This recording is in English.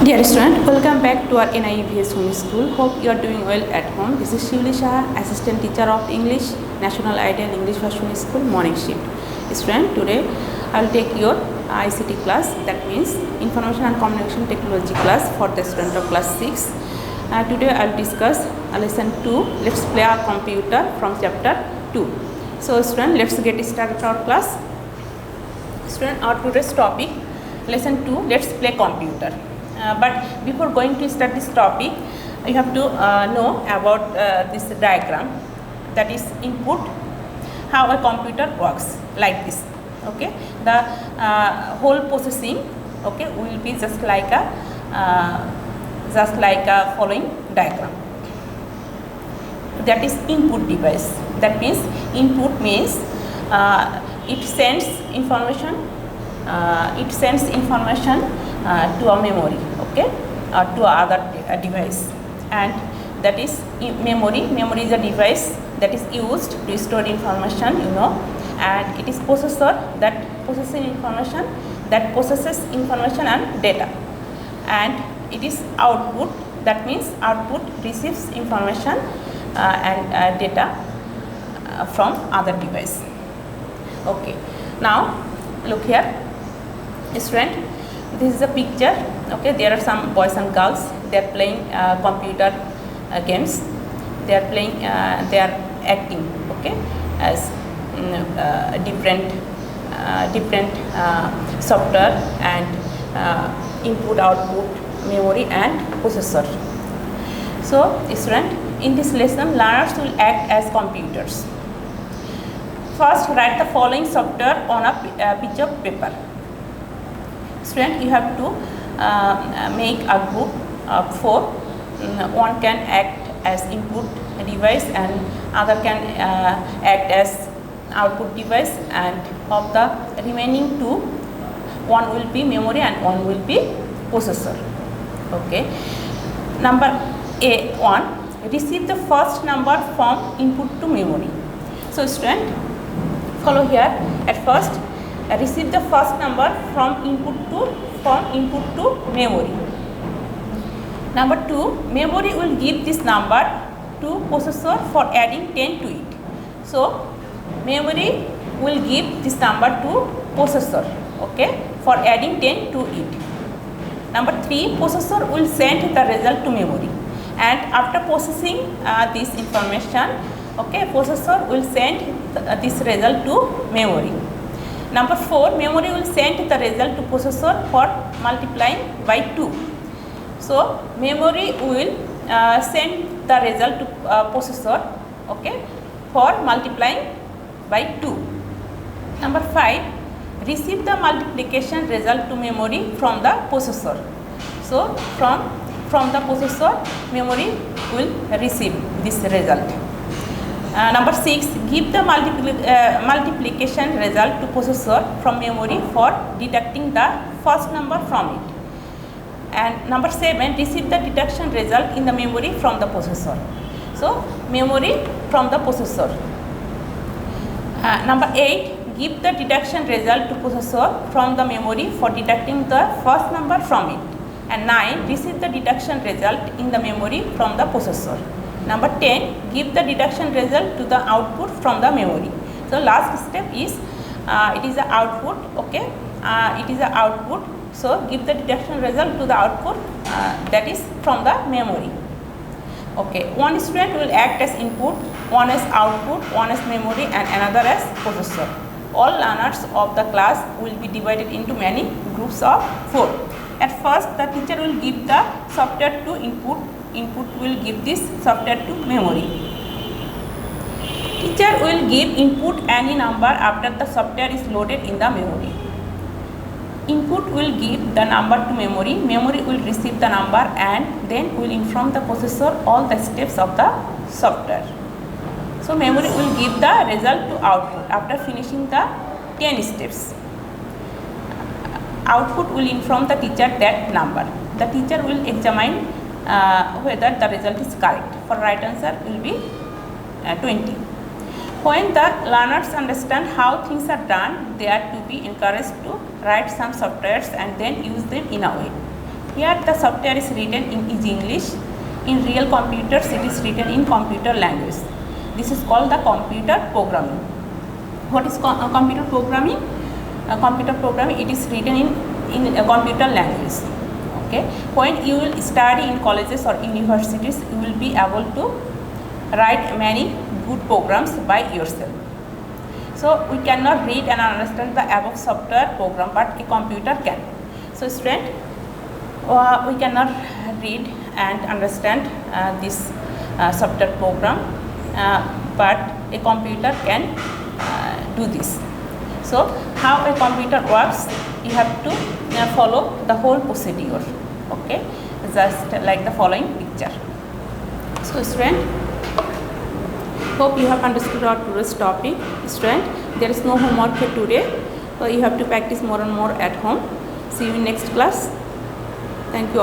Dear student, welcome back to our NIEVS Home School. Hope you are doing well at home. This is Shivli Shah, Assistant Teacher of English, National Ideal English Version School, Morning Shift. Student, today I will take your ICT class, that means Information and Communication Technology class for the student of class 6. Today I will discuss lesson 2, Let's Play Our Computer from chapter 2. So student, let's get started our class. Student, our today's topic, lesson 2, Let's Play Computer. But before going to start this topic, you have to know about this diagram, that is input, how a computer works, like this. Okay, the whole processing, okay, will be just like a following diagram. That is input device. That means input means it sends information. To a memory, okay, or to other device, and that is memory. Memory is a device that is used to store information, and it is processor that processes information and data, and it is output. That means output receives information and data from other device. Okay, now look here, student. This is a picture. Okay, there are some boys and girls. They are playing computer games. They are playing. They are acting. Okay, as different software and input, output, memory, and processor. So, student, in this lesson, learners will act as computers. First, write the following software on a piece of paper. Student, you have to make a group of 4. One can act as input device and other can act as output device, and of the remaining 2, one will be memory and one will be processor. Okay. Number A1, receive the first number from input to memory. So student, follow here. At first, receive the first number from input to memory. Number 2, memory will give this number to processor for adding 10 to it. So memory will give this number to processor, okay, for adding 10 to it. Number 3, processor will send the result to memory, and after processing this information, okay, processor will send this result to memory. Number 4, memory will send the result to processor for multiplying by 2. So memory will send the result to processor, okay, for multiplying by 2. Number 5, receive the multiplication result to memory from the processor. So from the processor, memory will receive this result. Number 6, give the multiplication result to processor from memory for deducting the first number from it. And number 7, receive the deduction result in the memory from the processor. So memory from the processor. Number 8, give the deduction result to processor from the memory for deducting the first number from it. And 9, receive the deduction result in the memory from the processor. Number 10, give the deduction result to the output from the memory. So last step is it is the output, okay, it is the output. So give the deduction result to the output, that is from the memory. Okay, one student will act as input, one as output, one as memory, and another as processor. All learners of the class will be divided into many groups of 4. At first, the teacher will give the software to input will give this software to memory. Teacher will give input any number after the software is loaded in the memory. Input will give the number to memory, memory will receive the number, and then will inform the processor all the steps of the software. So memory will give the result to output after finishing the 10 steps. Output will inform the teacher that number. The teacher will examine whether the result is correct. For right answer will be 20. When the learners understand how things are done, they are to be encouraged to write some softwares and then use them in a way. Here the software is written in easy English. In real computers it is written in computer language. This is called the computer programming. What is computer programming? Computer programming, it is written in a computer language. Okay. When you will study in colleges or universities, you will be able to write many good programs by yourself. So we cannot read and understand the above software program, but a computer can. So student, we cannot read and understand this software program, but a computer can do this. So how a computer works, you have to follow the whole procedure. Okay, just like the following picture. So student, hope you have understood our today's topic. Student, there is no homework for today, so you have to practice more and more at home. See you in next class. Thank you all.